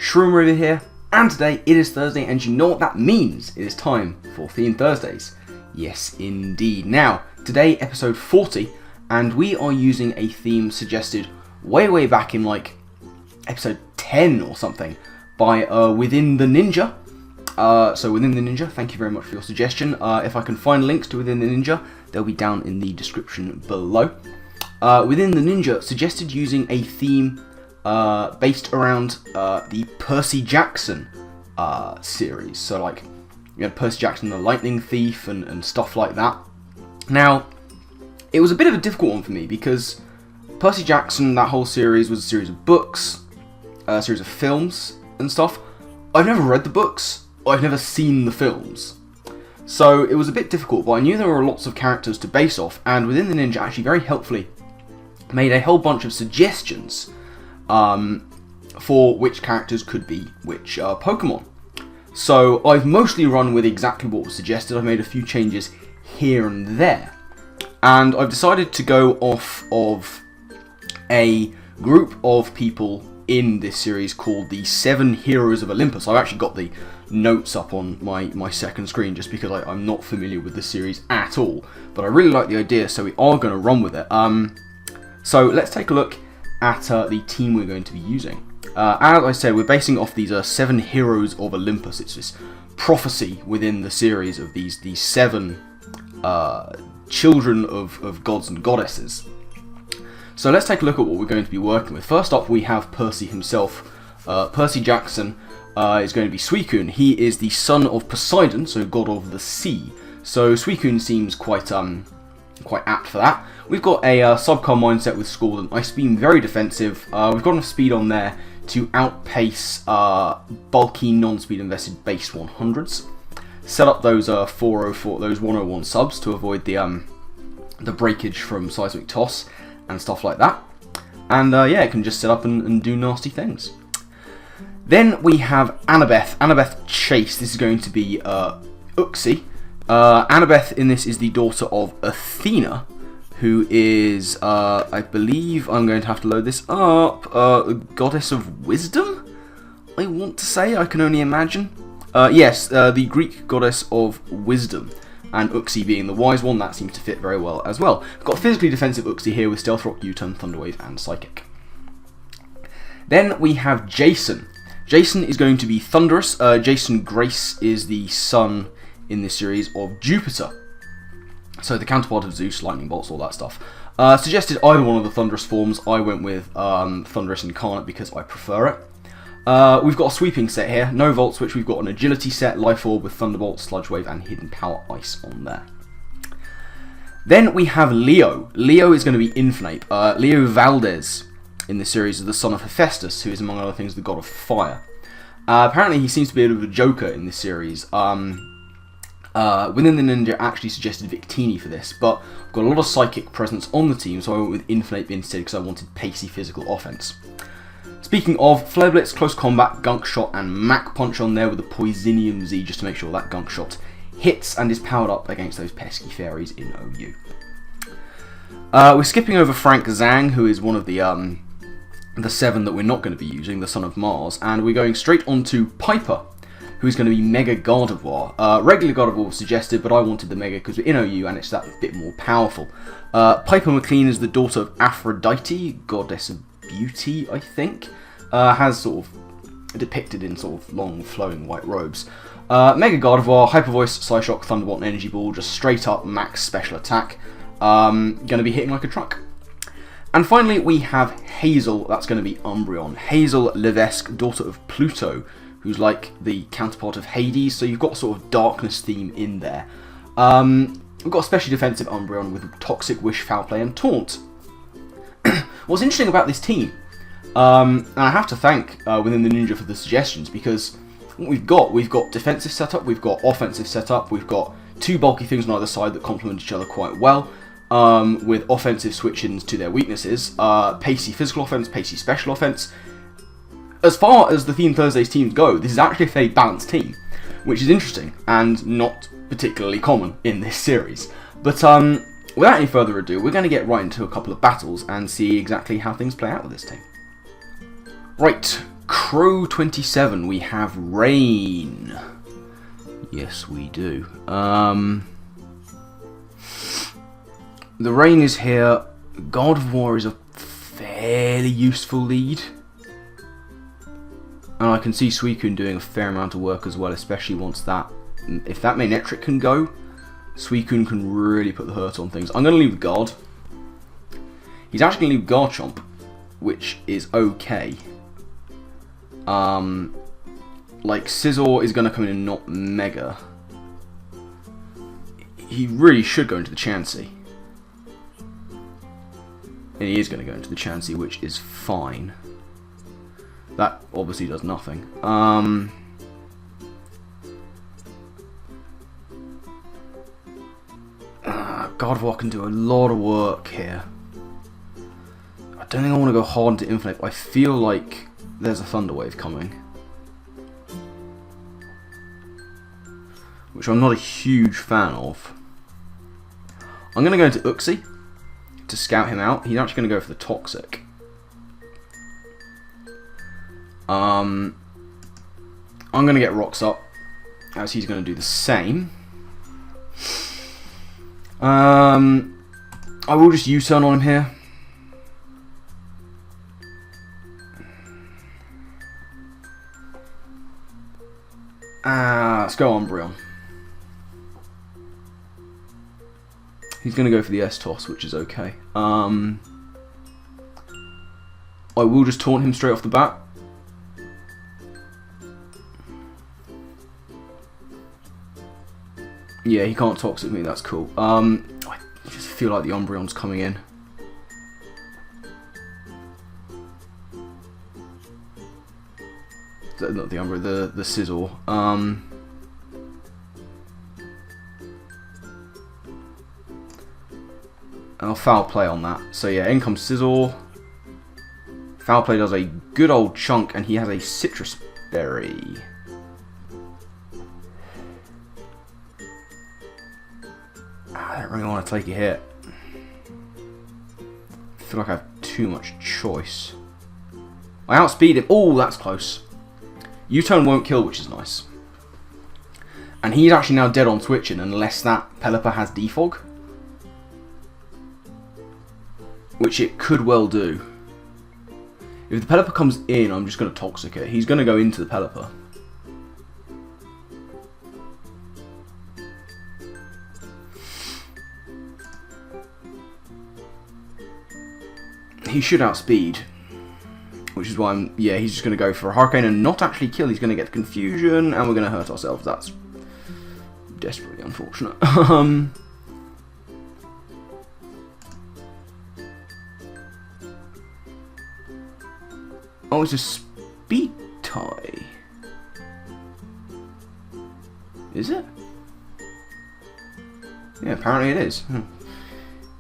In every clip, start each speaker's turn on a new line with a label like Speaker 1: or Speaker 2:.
Speaker 1: Shroomraver here, and today it is Thursday, and you know what that means? It is time for Theme Thursdays. Yes, indeed. Now, today, episode 40, and we are using a theme suggested way back in, like, episode 10 or something, by WithinTheNinja. So WithinTheNinja, thank you very much for your suggestion. If I can find links to WithinTheNinja, they'll be down in the description below. WithinTheNinja suggested using a theme based around the Percy Jackson series. So, like, you had Percy Jackson, the Lightning Thief, and stuff like that. Now, it was a bit of a difficult one for me because Percy Jackson, that whole series, was a series of books, a series of films and stuff. I've never read the books, I've never seen the films. So it was a bit difficult, but I knew there were lots of characters to base off, and WithinTheNinja actually very helpfully made a whole bunch of suggestions for which characters could be which Pokemon. So I've mostly run with exactly what was suggested. I've made a few changes here and there. And I've decided to go off of a group of people in this series called the 7 Heroes of Olympus. I've actually got the notes up on my second screen just because I'm not familiar with this series at all. But I really like the idea, so we are going to run with it. So let's take a look at the team we're going to be using. As I said, we're basing off these 7 Heroes of Olympus. It's this prophecy within the series of these 7 children of gods and goddesses. So let's take a look at what we're going to be working with. First up, we have Percy himself. Percy Jackson is going to be Suicune. He is the son of Poseidon, so god of the sea. So Suicune seems quite apt for that. We've got a subcon mindset with Scald and Ice Beam, very defensive. We've got enough speed on there to outpace bulky non-speed invested base 100s. Set up those 404, those 101 subs to avoid the breakage from Seismic Toss and stuff like that. And yeah, it can just set up and do nasty things. Then we have Annabeth Chase. This is going to be Uxie. Annabeth in this is the daughter of Athena, who is, I believe, I'm going to have to load this up, goddess of wisdom, I want to say, I can only imagine. Yes, the Greek goddess of wisdom, and Uxie being the wise one, that seems to fit very well as well. We've got physically defensive Uxie here with Stealth Rock, U-Turn, Thunderwave, and Psychic. Then we have Jason. Jason is going to be Thunderous. Jason Grace is the son in this series of Jupiter. So the counterpart of Zeus, lightning bolts, all that stuff. Suggested either one of the Thunderous forms. I went with Thunderous Incarnate because I prefer it. We've got a sweeping set here. No Volt Switch. We've got an agility set, Life Orb with Thunderbolt, Sludge Wave, and Hidden Power Ice on there. Then we have Leo. Leo is going to be Inflame. Leo Valdez in this series is the son of Hephaestus, who is, among other things, the god of fire. Apparently he seems to be a bit of a joker in this series. WithinTheNinja actually suggested Victini for this, but I've got a lot of psychic presence on the team, so I went with Inflate instead because I wanted pacey physical offense. Speaking of, Flare Blitz, Close Combat, Gunk Shot, and Mach Punch on there with a Poisonium Z just to make sure that Gunk Shot hits and is powered up against those pesky fairies in OU. We're skipping over Frank Zhang, who is one of the 7 that we're not going to be using, the son of Mars, and we're going straight on to Piper, who's going to be Mega Gardevoir. Regular Gardevoir was suggested, but I wanted the Mega because we're in OU and it's that bit more powerful. Piper McLean is the daughter of Aphrodite, goddess of beauty, I think. Has sort of depicted in sort of long flowing white robes. Mega Gardevoir, Hyper Voice, Psyshock, Thunderbolt, and Energy Ball, just straight up max special attack. Going to be hitting like a truck. And finally we have Hazel, that's going to be Umbreon. Hazel Levesque, daughter of Pluto, who's like the counterpart of Hades, so you've got a sort of darkness theme in there. We've got a specially defensive Umbreon with Toxic, Wish, Foul Play, and Taunt. What's interesting about this team, and I have to thank WithinTheNinja for the suggestions, because what we've got defensive setup, we've got offensive setup, we've got 2 bulky things on either side that complement each other quite well, with offensive switch-ins to their weaknesses, pacey physical offense, pacey special offense. As far as the Theme Thursdays teams go, this is actually a fairly balanced team, which is interesting and not particularly common in this series. But without any further ado, we're going to get right into a couple of battles and see exactly how things play out with this team. Right, Crow 27, we have rain. Yes, we do. The rain is here. God of War is a fairly useful lead. And I can see Suicune doing a fair amount of work as well, especially once that... If that Manectric can go, Suicune can really put the hurt on things. I'm going to leave God. He's actually going to leave Garchomp, which is okay. Like, Scizor is going to come in and not Mega. He really should go into the Chansey. And he is going to go into the Chansey, which is fine. That obviously does nothing. God of War can do a lot of work here. I don't think I want to go hard into Infinite, but I feel like there's a Thunder Wave coming. Which I'm not a huge fan of. I'm going to go into Uxie to scout him out. He's actually going to go for the Toxic. I'm going to get Rocks up, as he's going to do the same. I will just U-turn on him here. Let's go Umbreon. He's going to go for the S-Toss, which is okay. I will just taunt him straight off the bat. Yeah, he can't Toxic me, that's cool. I just feel like the Umbreon's coming in. Not the Umbreon, the Scizor. I'll foul play on that. So yeah, in comes Scizor. Foul play does a good old chunk, and he has a Citrus Berry. I don't really want to take a hit. I feel like I have too much choice. I outspeed him. Oh, that's close. U-turn won't kill, which is nice. And he's actually now dead on switching unless that Pelipper has Defog. Which it could well do. If the Pelipper comes in, I'm just going to Toxic it. He's going to go into the Pelipper. He should outspeed. Which is why I'm... Yeah, he's just going to go for a Hurricane and not actually kill. He's going to get Confusion, and we're going to hurt ourselves. That's desperately unfortunate. Oh, it's a Speed tie. Is it? Yeah, apparently it is.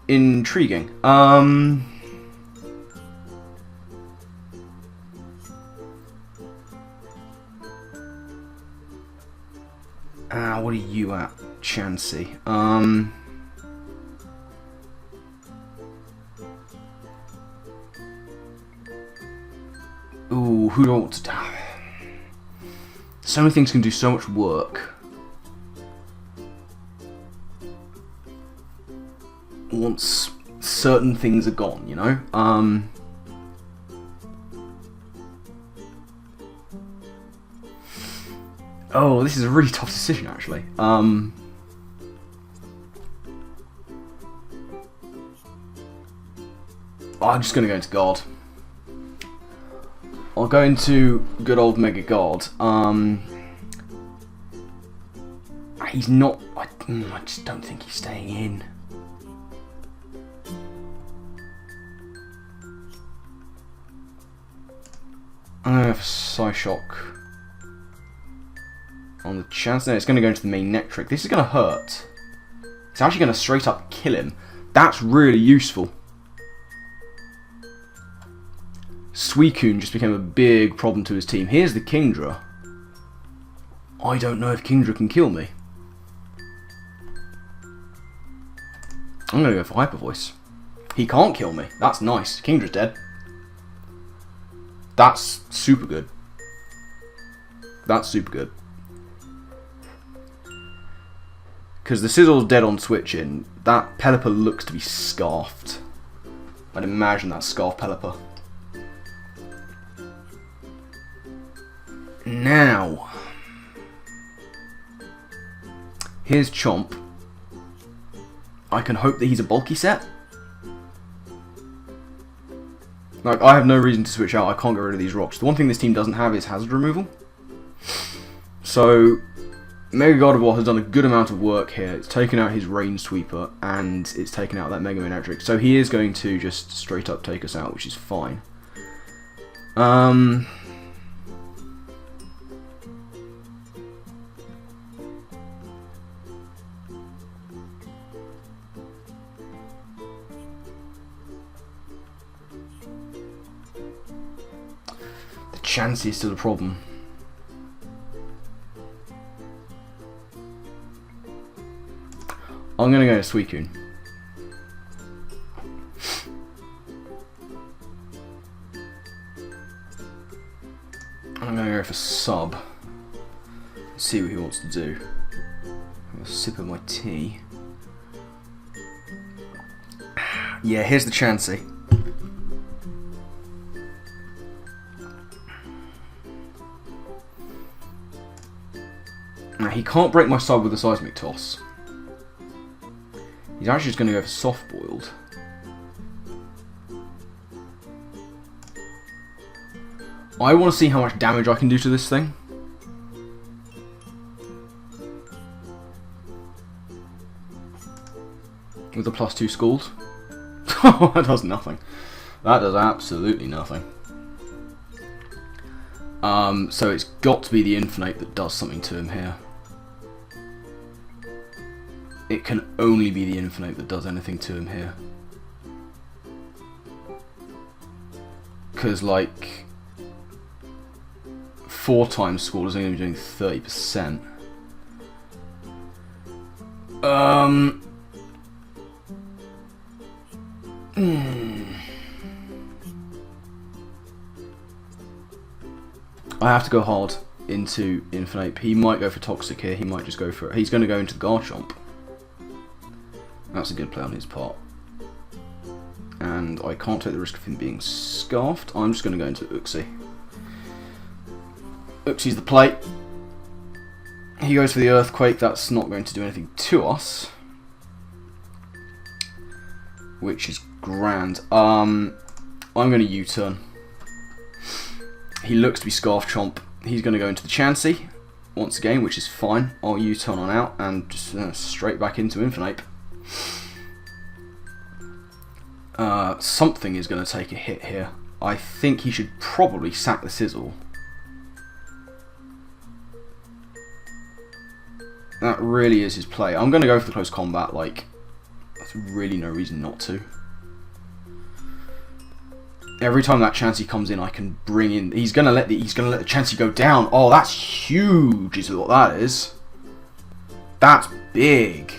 Speaker 1: Intriguing. What are you at, Chansey? Ooh, who do I want to... So many things can do so much work. Once certain things are gone, you know? Oh, this is a really tough decision, actually. I'm just going to go into God. I'll go into good old Mega God. He's not... I just don't think he's staying in. I'm going to have Psyshock on the chance. No, it's going to go into the Manectric. This is going to hurt. It's actually going to straight up kill him. That's really useful. Suicune just became a big problem to his team. Here's the Kingdra. I don't know if Kingdra can kill me. I'm going to go for Hyper Voice. He can't kill me. That's nice. Kingdra's dead. That's super good. That's super good. Because the Sizzle's dead on switching. That Pelipper looks to be scarfed. I'd imagine that's Scarf Pelipper. Now, here's Chomp. I can hope that he's a bulky set. Like, I have no reason to switch out. I can't get rid of these rocks. The one thing this team doesn't have is hazard removal. So, Mega Gardevoir has done a good amount of work here. It's taken out his Rain Sweeper, and it's taken out that Mega Manectric. So he is going to just straight up take us out, which is fine. The Chansey is still a problem. I'm going to go to Suicune. I'm going to go for Sub. Let's see what he wants to do. Have a sip of my tea. Yeah, here's the Chansey. Now, he can't break my Sub with a Seismic Toss. He's actually just going to go for Soft Boiled. I want to see how much damage I can do to this thing. With a +2 Scald. Oh, that does nothing. That does absolutely nothing. So it's got to be the Infinite that does something to him here. It can only be the Infinite that does anything to him here. Because, like, 4 times Scald is only doing 30%. I have to go hard into Infinite. He might go for Toxic here. He might just go for it. He's going to go into the Garchomp. That's a good play on his part. And I can't take the risk of him being scarfed. I'm just going to go into Uxie. Uxie's the play. He goes for the Earthquake. That's not going to do anything to us. Which is grand. I'm going to U-turn. He looks to be Scarf Chomp. He's going to go into the Chansey once again, which is fine. I'll U-turn on out and just straight back into Infinite. Something is going to take a hit here. I think he should probably sack the Sizzle. That really is his play. I'm going to go for the close combat. Like, there's really no reason not to. Every time that Chansey comes in, I can bring in. He's going to let the Chansey go down. Oh, that's huge. Is what that is. That's big.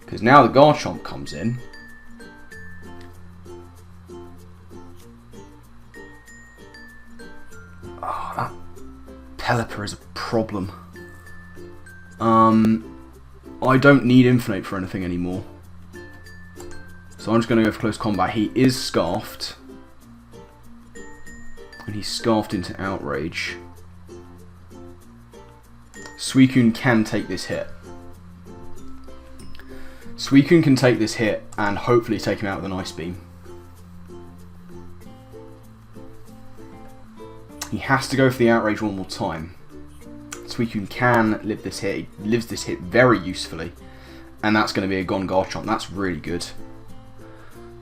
Speaker 1: Because now the Garchomp comes in. Oh, that Pelipper is a problem. I don't need Infinite for anything anymore. So I'm just going to go for close combat. He is scarfed. And he's scarfed into Outrage. Suicune can take this hit. Suicune can take this hit and hopefully take him out with an Ice Beam. He has to go for the Outrage one more time. Suicune can live this hit. He lives this hit very usefully. And that's going to be a gone Garchomp. That's really good.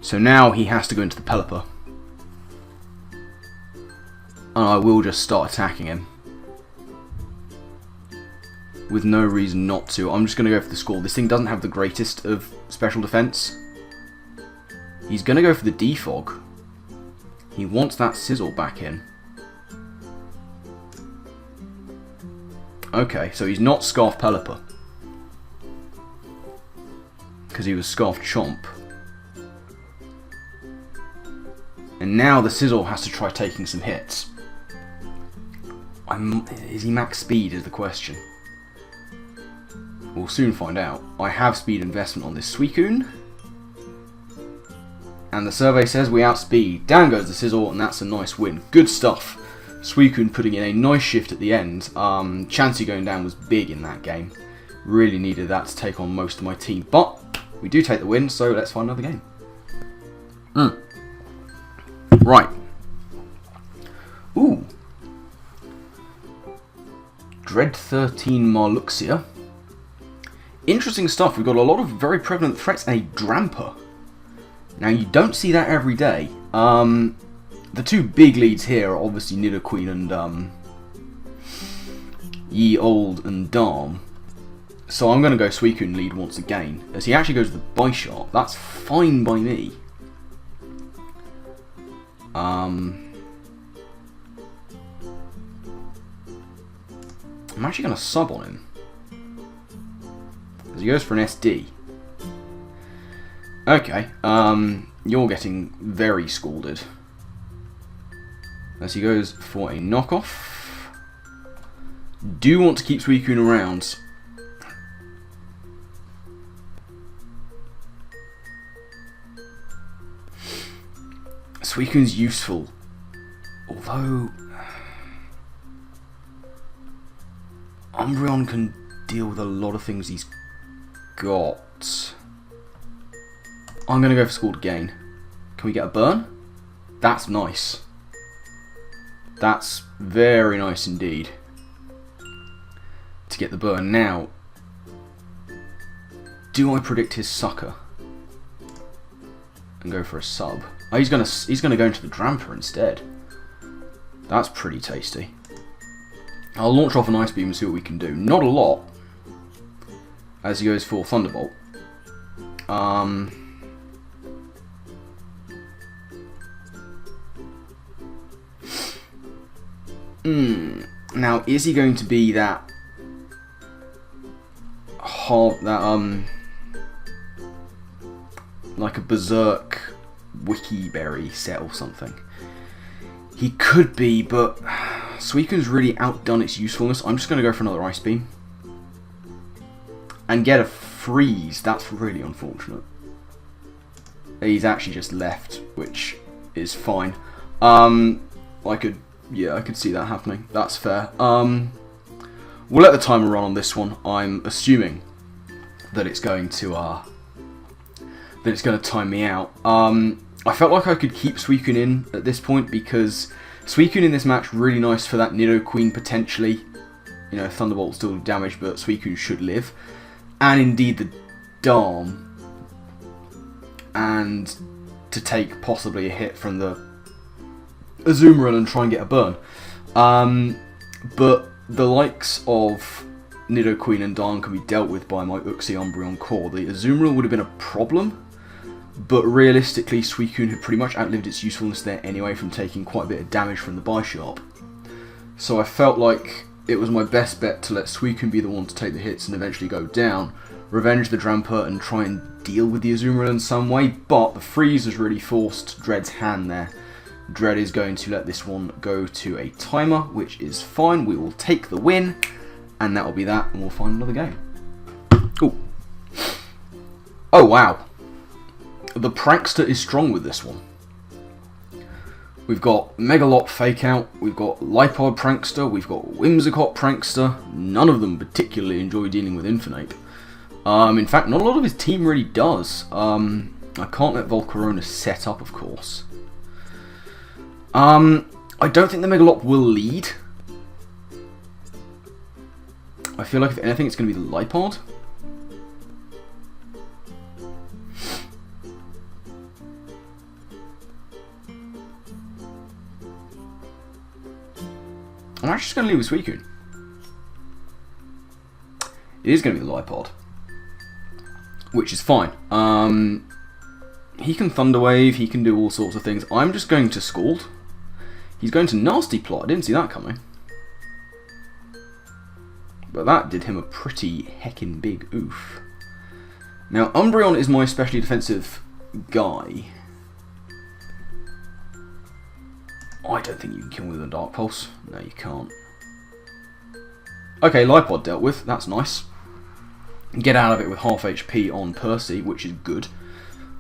Speaker 1: So now he has to go into the Pelipper. And I will just start attacking him. With no reason not to. I'm just going to go for the Scald. This thing doesn't have the greatest of special defense. He's going to go for the Defog. He wants that Sizzle back in. Okay, so he's not Scarf Pelipper. Because he was Scarf Chomp. And now the Sizzle has to try taking some hits. Is he max speed is the question. We'll soon find out. I have speed investment on this Suicune. And the survey says we outspeed. Down goes the Sizzle, and that's a nice win. Good stuff. Suicune putting in a nice shift at the end. Chansey going down was big in that game. Really needed that to take on most of my team. But we do take the win, so let's find another game. Right. Ooh. Dread 13 Marluxia. Interesting stuff. We've got a lot of very prevalent threats and a Dramper. Now, you don't see that every day. The two big leads here are obviously Nidoqueen and Ye Old and Darm. So I'm going to go Suicune lead once again, as he actually goes to the Bisharp. That's fine by me. I'm actually going to sub on him, as he goes for an SD. Okay, you're getting very scalded, as he goes for a knockoff. Do want to keep Suicune around. Suicune's useful, although Umbreon can deal with a lot of things he's got. I'm going to go for Scald again. Can we get a burn? That's nice. That's very nice indeed. To get the burn now. Do I predict his Sucker? And go for a sub. Oh, he's gonna go into the Dramper instead. That's pretty tasty. I'll launch off an Ice Beam and see what we can do. Not a lot, as he goes for Thunderbolt. Now, is he going to be that like a Berserk Wiki Berry set or something? He could be, but Suicune's really outdone its usefulness. I'm just going to go for another Ice Beam and get a freeze. That's really unfortunate. He's actually just left, which is fine. I could see that happening. That's fair. We'll let the timer run on this one. I'm assuming that it's going to time me out. I felt like I could keep Suicune in at this point, because Suicune in this match really nice for that Nidoqueen potentially. You know, Thunderbolt still do damage, but Suicune should live. And indeed the Darm. And to take possibly a hit from the Azumarill and try and get a burn. But the likes of Nidoqueen and Darm can be dealt with by my Uxie Umbreon core. The Azumarill would have been a problem, but realistically Suicune had pretty much outlived its usefulness there anyway from taking quite a bit of damage from the Bisharp. So I felt like it was my best bet to let Suicune be the one to take the hits and eventually go down, revenge the Dramper and try and deal with the Azumarill in some way, but the freeze has really forced Dread's hand there. Dread is going to let this one go to a timer, which is fine. We will take the win, and that will be that, and we'll find another game. Ooh. Oh, wow. The Prankster is strong with this one. We've got Megalop Fake Out, we've got Lipod Prankster, we've got Whimsicott Prankster. None of them particularly enjoy dealing with Infernape. In fact, not a lot of his team really does. I can't let Volcarona set up, of course. I don't think the Megalop will lead. I feel like if anything it's going to be the Lipod. I'm actually just going to leave with Suicune. It is going to be the Lipod, which is fine. He can Thunder Wave, he can do all sorts of things. I'm just going to Scald. He's going to Nasty Plot. I didn't see that coming. But that did him a pretty heckin' big oof. Now, Umbreon is my especially defensive guy. I don't think you can kill me with a Dark Pulse. No, you can't. Okay, Lipod dealt with. That's nice. Get out of it with half HP on Percy, which is good.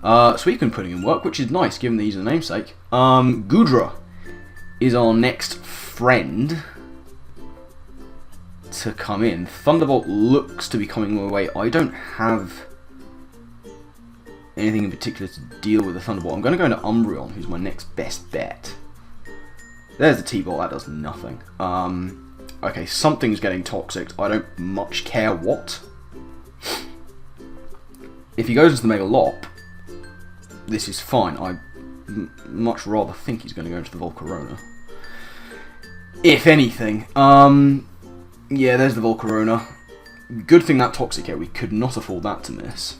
Speaker 1: Suicune putting in work, which is nice, given that he's a namesake. Goodra is our next friend to come in. Thunderbolt looks to be coming my way. I don't have anything in particular to deal with the Thunderbolt. I'm going to go into Umbreon, who's my next best bet. There's the T-Bolt, that does nothing. Okay, something's getting toxic. I don't much care what. If he goes into the Megalop, this is fine. I much rather think he's going to go into the Volcarona. If anything. Yeah, there's the Volcarona. Good thing that Toxic hit. We could not afford that to miss.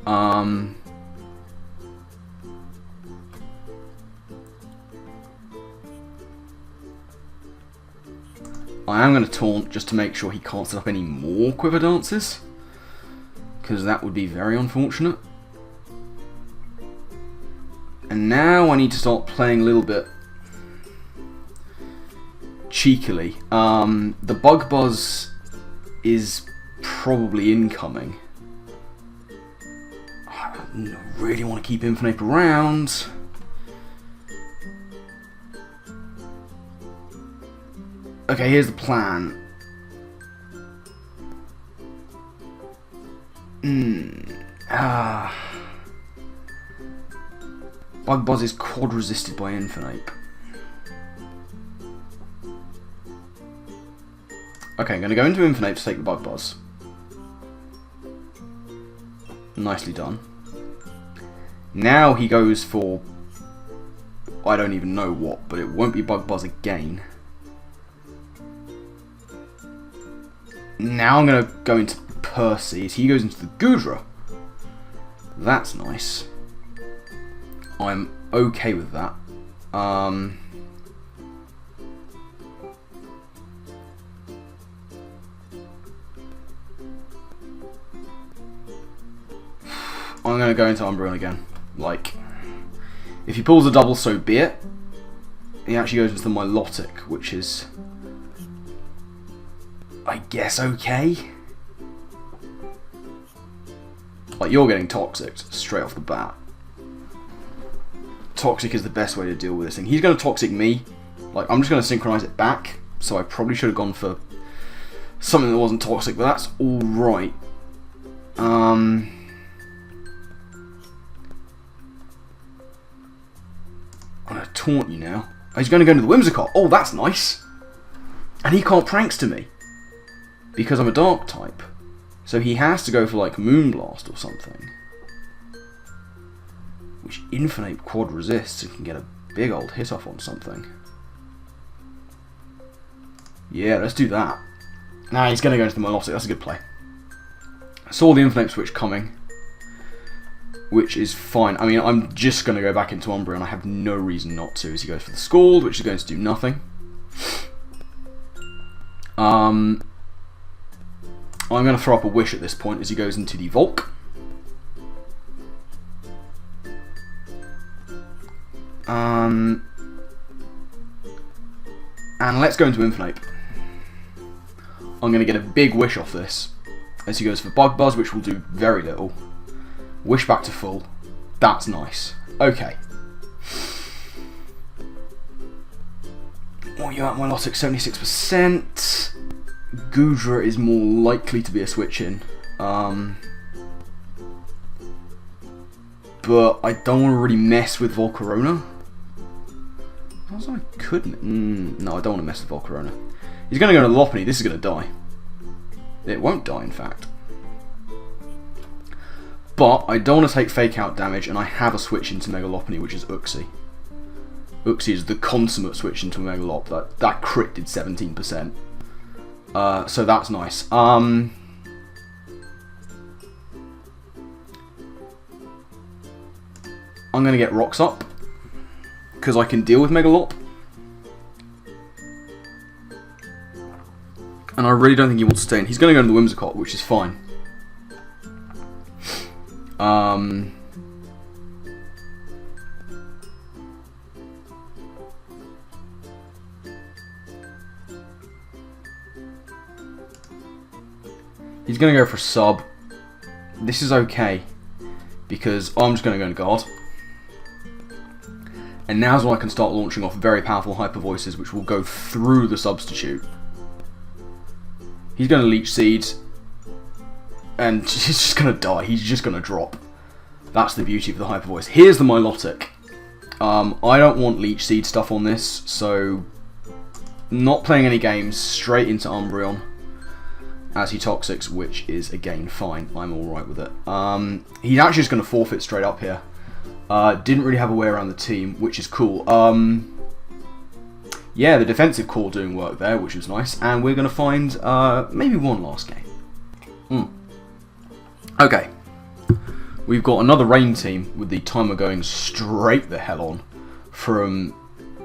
Speaker 1: I am going to taunt just to make sure he can't set up any more Quiver Dances, because that would be very unfortunate. And now I need to start playing a little bit cheekily. The Bug Buzz is probably incoming. I really want to keep Infernape around. Okay, here's the plan. Bug Buzz is quad resisted by Infernape. Okay, I'm going to go into Infernape to take the Bug Buzz. Nicely done. Now he goes for... I don't even know what, but it won't be Bug Buzz again. Now I'm going to go into Percy. He goes into the Goodra. That's nice. I'm okay with that. I'm going to go into Umbreon again. Like, if he pulls a double, so be it. He actually goes into the Milotic, which is, I guess, okay. Like, you're getting Toxic straight off the bat. Toxic is the best way to deal with this thing. He's going to Toxic me. Like, I'm just going to synchronize it back. So I probably should have gone for something that wasn't Toxic, but that's alright. I'm going to taunt you now. Oh, he's going to go into the Whimsicott. Oh, that's nice. And he can't Prankster me, because I'm a Dark type. So he has to go for, like, Moonblast or something, which Infernape quad resists and can get a big old hit off on something. Yeah, let's do that. Nah, he's going to go into the Milotic. That's a good play. I saw the Infernape switch coming, which is fine. I mean, I'm just going to go back into Umbreon. I have no reason not to, as he goes for the Scald, which is going to do nothing. I'm going to throw up a Wish at this point as he goes into the Volk. And let's go into Infernape. I'm going to get a big Wish off this as he goes for Bug Buzz, which will do very little. Wish back to full. That's nice. Okay. What are you at, Milotic? 76%. Goodra is more likely to be a switch in. But I don't want to really mess with Volcarona. I could. No, I don't want to mess with Volcarona. He's going to go to Lopunny. This is going to die. It won't die, in fact. But I don't want to take Fake Out damage, and I have a switch into Mega Lopunny, which is Uxie. Uxie is the consummate switch into Megalop. That crit did 17%. So that's nice. I'm going to get Rocks up, because I can deal with Megalop. And I really don't think he wants to stay in. He's going to go into the Whimsicott, which is fine. He's going to go for a sub. This is okay, because I'm just going to go in guard. And now's when I can start launching off very powerful hyper voices, which will go through the substitute. He's going to leech seeds, and he's just going to die. He's just going to drop. That's the beauty of the hyper voice. Here's the Milotic. I don't want leech seed stuff on this, so not playing any games, straight into Umbreon as he Toxics, which is again fine. I'm alright with it. He's actually just going to forfeit straight up here. Didn't really have a way around the team, which is cool. Yeah, the defensive core doing work there, which was nice. And we're going to find maybe one last game. Okay. We've got another rain team with the timer going straight the hell on from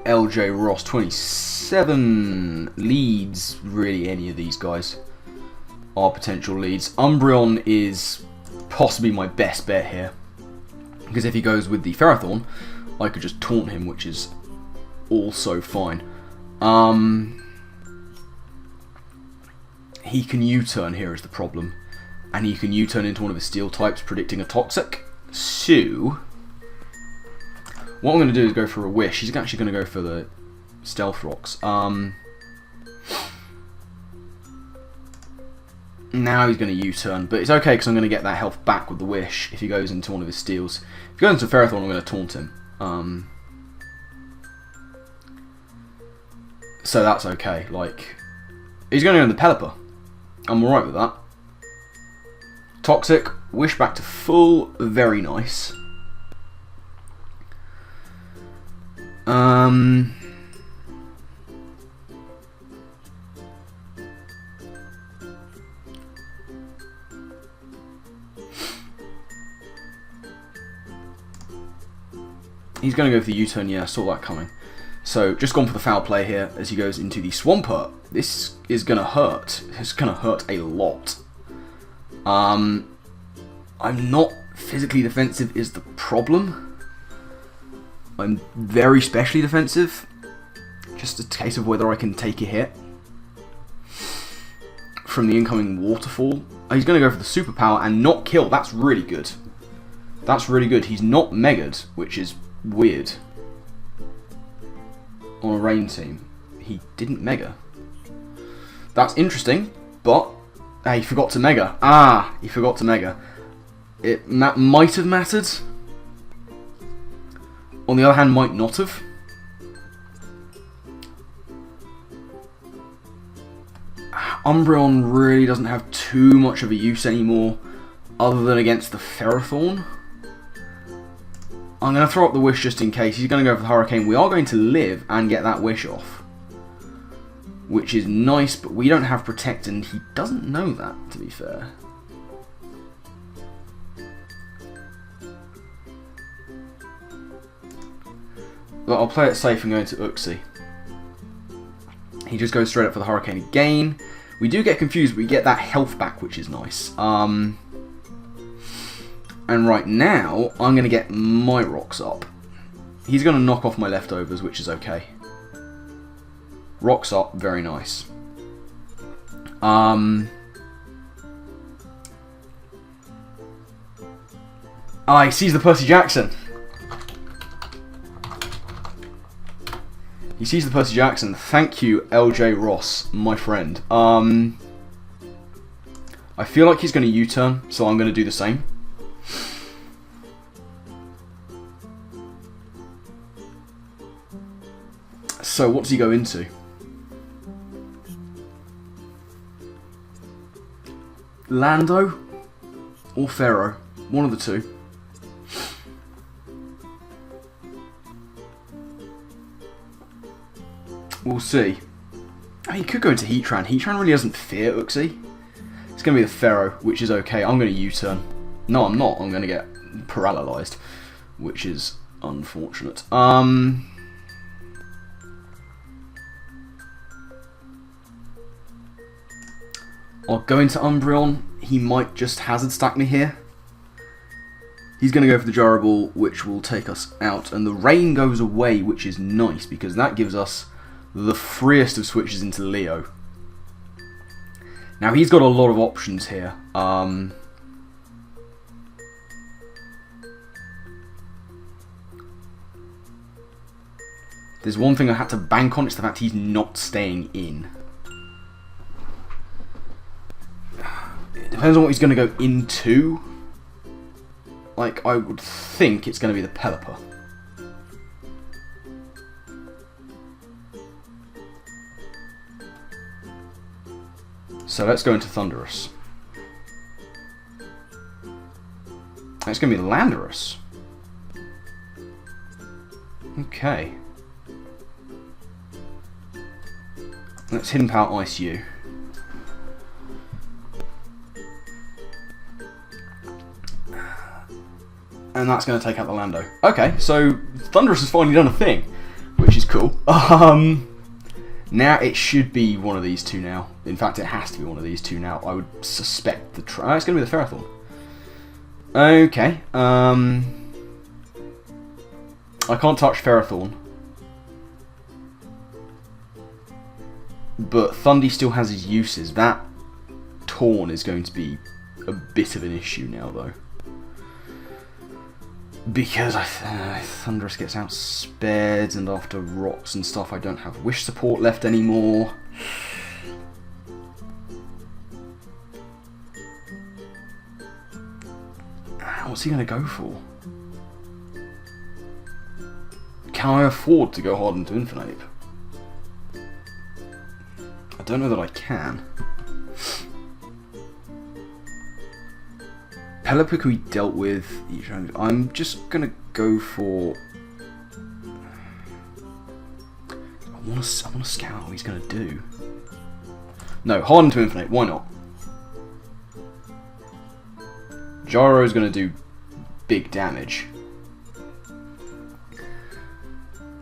Speaker 1: LJ Ross. 27 leads, really, any of these guys are potential leads. Umbreon is possibly my best bet here, because if he goes with the Ferrothorn, I could just taunt him, which is also fine. He can U-turn here is the problem. And he can U-turn into one of his steel types, predicting a Toxic. So, what I'm going to do is go for a Wish. He's actually going to go for the Stealth Rocks. Now he's going to U-turn, but it's okay because I'm going to get that health back with the Wish if he goes into one of his steals. If he goes into Ferrothorn, I'm going to taunt him. So that's okay. Like, he's going to go in the Pelipper. I'm alright with that. Toxic, Wish back to full, very nice. He's going to go for the U-turn, yeah, I saw that coming. So, just gone for the foul play here as he goes into the Swampert. This is going to hurt. It's going to hurt a lot. I'm not physically defensive is the problem. I'm very specially defensive. Just a case of whether I can take a hit from the incoming waterfall. He's going to go for the superpower and not kill. That's really good. That's really good. He's not megaed, which is weird. On a rain team. He didn't mega. That's interesting, but he forgot to mega. He forgot to mega. It might have mattered. On the other hand, might not have. Umbreon really doesn't have too much of a use anymore, other than against the Ferrothorn. I'm going to throw up the Wish just in case. He's going to go for the Hurricane. We are going to live and get that Wish off, which is nice, but we don't have Protect, and he doesn't know that, to be fair. But I'll play it safe and go into Uxie. He just goes straight up for the Hurricane again. We do get confused, but we get that health back, which is nice. And right now, I'm going to get my rocks up. He's going to knock off my leftovers, which is okay. Rocks up, very nice. He sees the Percy Jackson. He sees the Percy Jackson. Thank you, LJ Ross, my friend. I feel like he's going to U-turn, so I'm going to do the same. So what does he go into? Lando or Pharaoh? One of the two. We'll see. I mean, he could go into Heatran. Heatran really doesn't fear Uxie. It's going to be the Pharaoh, which is okay. I'm going to U-turn. No, I'm not. I'm going to get paralysed, which is unfortunate. I'll go into Umbreon. He might just hazard stack me here. He's going to go for the Gyro Ball, which will take us out. And the rain goes away, which is nice, because that gives us the freest of switches into Leo. Now he's got a lot of options here. There's one thing I had to bank on, it's the fact he's not staying in. It depends on what he's going to go into. Like, I would think it's going to be the Pelipper. So let's go into Thunderous. It's going to be Landorus. Okay. Let's Hidden Power Ice you. And that's going to take out the Lando. Okay, so Thunderous has finally done a thing, which is cool. Now it should be one of these two now. In fact, it has to be one of these two now. I would suspect the... it's going to be the Ferrothorn. Okay. I can't touch Ferrothorn. But Thundy still has his uses. That Torn is going to be a bit of an issue now, though. Because Thunderous gets outspared, and after rocks and stuff, I don't have wish support left anymore. What's he going to go for? Can I afford to go hard into Infernape? I don't know that I can. Pelipper can be dealt with. I'm just gonna go for. I want to scout what he's gonna do. No, Harden to Infinite. Why not? Gyro is gonna do big damage.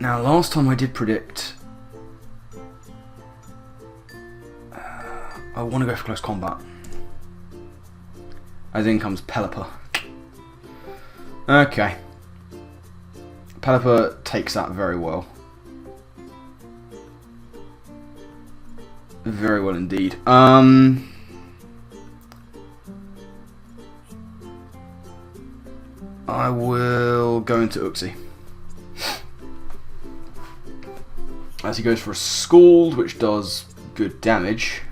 Speaker 1: Now, last time I did predict. I want to go for close combat. As in comes Pelipper. Okay. Pelipper takes that very well. Very well indeed. I will go into Uxie. As he goes for a Scald, which does good damage.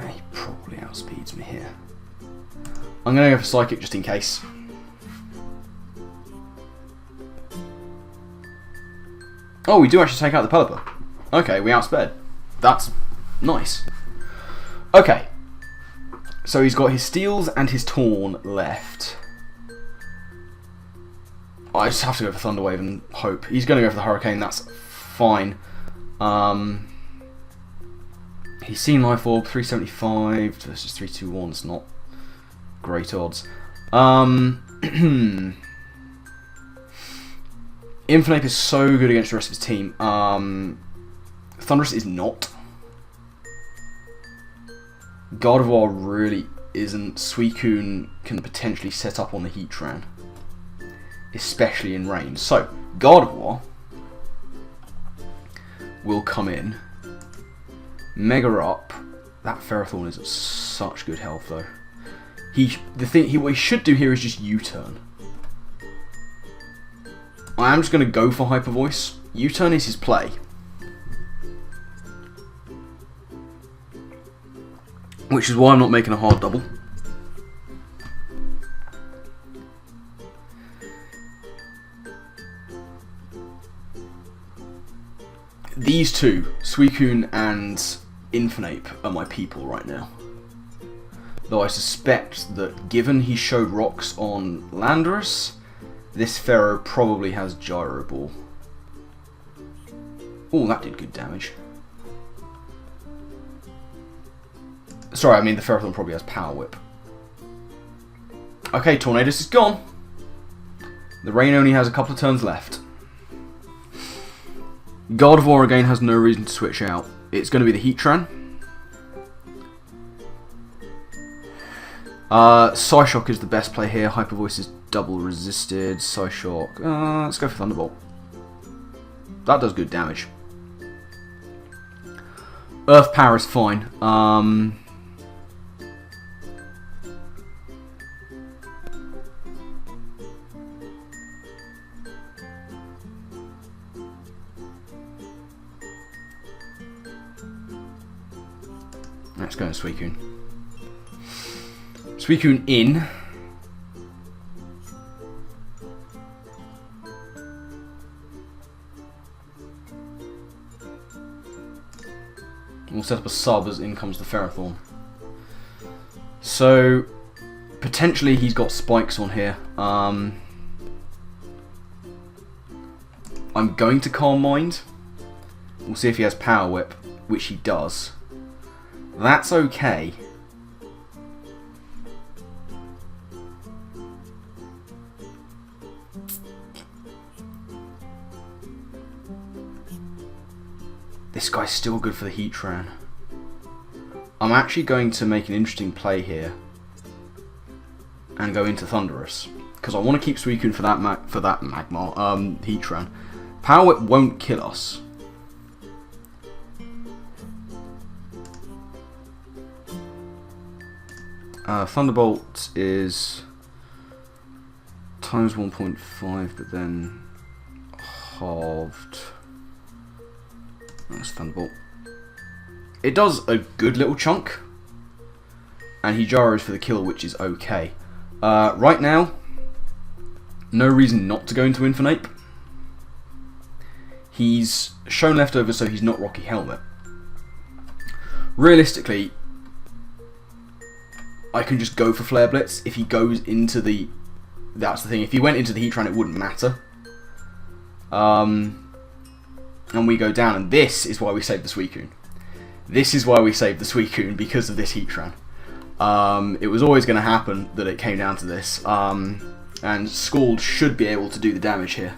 Speaker 1: He probably outspeeds me here. I'm going to go for Psychic just in case. Oh, we do actually take out the Pelipper. Okay, we outsped. That's nice. Okay. So he's got his Steels and his Torn left. I just have to go for Thunder Wave and hope. He's going to go for the Hurricane, that's fine. He's seen Life Orb, 375 versus 321, it's not great odds. Infernape is so good against the rest of his team. Thunderous is not. Gardevoir really isn't. Suicune can potentially set up on the Heatran, especially in rain. So, Gardevoir will come in. Mega up. That Ferrothorn is at such good health though. What he should do here is just U-turn. I am just going to go for Hyper Voice. U-turn is his play. Which is why I'm not making a hard double. These two, Suicune and Infernape, are my people right now. Though I suspect that given he showed rocks on Landorus, this Pharaoh probably has Gyro Ball. Oh, that did good damage. Sorry, I mean the Ferrothorn probably has Power Whip. Okay, Tornadus is gone. The Rain only has a couple of turns left. Gardevoir again has no reason to switch out. It's going to be the Heatran. Psyshock is the best play here. Hyper Voice is double resisted. Psyshock. Let's go for Thunderbolt. That does good damage. Earth power is fine. Let's go to Suicune. Suicune in. We'll set up a sub as in comes the Ferrothorn. So, potentially he's got spikes on here. I'm going to Calm Mind. We'll see if he has Power Whip, which he does. That's okay. This guy's still good for the Heatran. I'm actually going to make an interesting play here and go into Thunderous because I want to keep Suicune for that Magmar Heatran. Power Whip won't kill us. Thunderbolt is times 1.5, but then halved. That's Thunderbolt. It does a good little chunk, and he gyros for the kill, which is okay. Right now, no reason not to go into Infernape. He's shown leftover, so he's not Rocky Helmet. Realistically, I can just go for Flare Blitz. If he goes into the... That's the thing. If he went into the Heatran, it wouldn't matter. And we go down, and this is why we saved the Suicune. This is why we saved the Suicune, because of this Heatran. It was always going to happen that it came down to this. And Scald should be able to do the damage here.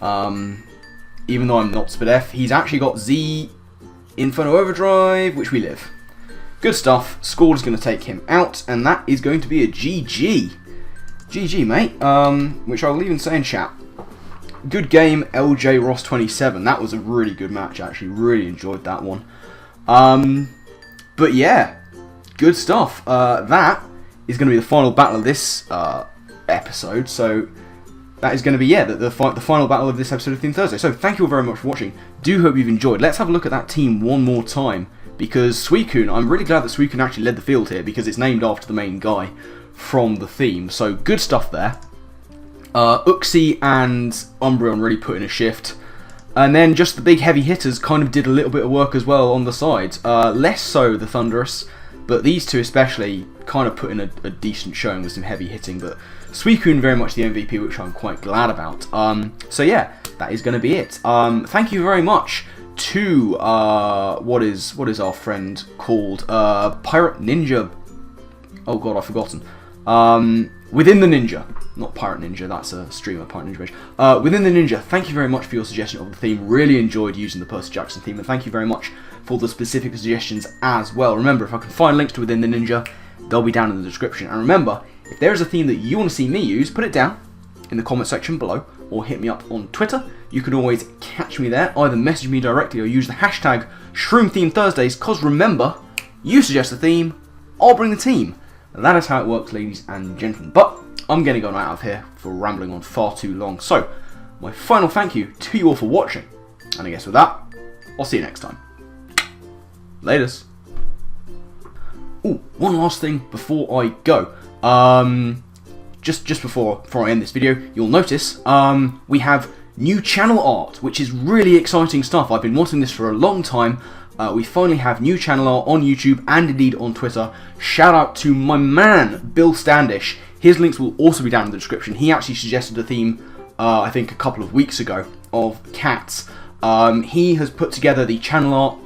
Speaker 1: Even though I'm not Spadef, he's actually got Z Inferno Overdrive, which we live. Good stuff. Scald is going to take him out, and that is going to be a GG. GG, mate. Which I'll even say in chat. Good game, LJ Ross 27. That was a really good match, actually. Really enjoyed that one. But yeah, good stuff. That is going to be the final battle of this episode. So that is going to be, yeah, the final battle of this episode of Theme Thursday. So thank you all very much for watching. Do hope you've enjoyed. Let's have a look at that team one more time. Because Suicune, I'm really glad that Suicune actually led the field here, because it's named after the main guy from the theme. So good stuff there. Uxie and Umbreon really put in a shift. And then just the big heavy hitters kind of did a little bit of work as well on the sides. Less so the Thunderous, but these two especially kind of put in a decent showing with some heavy hitting. But Suicune very much the MVP, which I'm quite glad about. So yeah, that is going to be it. Thank you very much to what is our friend called? Pirate Ninja. Oh god, I've forgotten. WithinTheNinja. Not Pirate Ninja, that's a streamer, Pirate Ninja page. WithinTheNinja, thank you very much for your suggestion of the theme. Really enjoyed using the Percy Jackson theme, and thank you very much for the specific suggestions as well. Remember, if I can find links to WithinTheNinja, they'll be down in the description. And remember, if there is a theme that you want to see me use, put it down in the comment section below, or hit me up on Twitter. You can always catch me there. Either message me directly or use the hashtag ShroomThemeThursdays, because remember, you suggest the theme, I'll bring the team. And that is how it works, ladies and gentlemen. But I'm going to go out of here for rambling on far too long. So, my final thank you to you all for watching. And I guess with that, I'll see you next time. Laters. Ooh, one last thing before I go. Just before I end this video, you'll notice we have new channel art, which is really exciting stuff. I've been wanting this for a long time. We finally have new channel art on YouTube and indeed on Twitter. Shout out to my man, Bill Standish. His links will also be down in the description. He actually suggested a theme, I think a couple of weeks ago, of cats. He has put together the channel art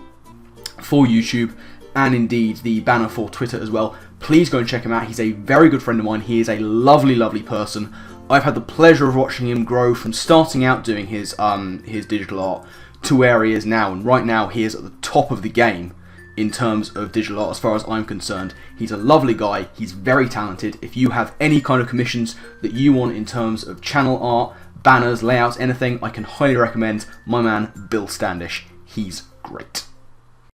Speaker 1: for YouTube and indeed the banner for Twitter as well. Please go and check him out. He's a very good friend of mine. He is a lovely, lovely person. I've had the pleasure of watching him grow from starting out doing his digital art to where he is now, and right now he is at the top of the game in terms of digital art as far as I'm concerned. He's a lovely guy, he's very talented. If you have any kind of commissions that you want in terms of channel art, banners, layouts, anything, I can highly recommend my man Bill Standish. He's great.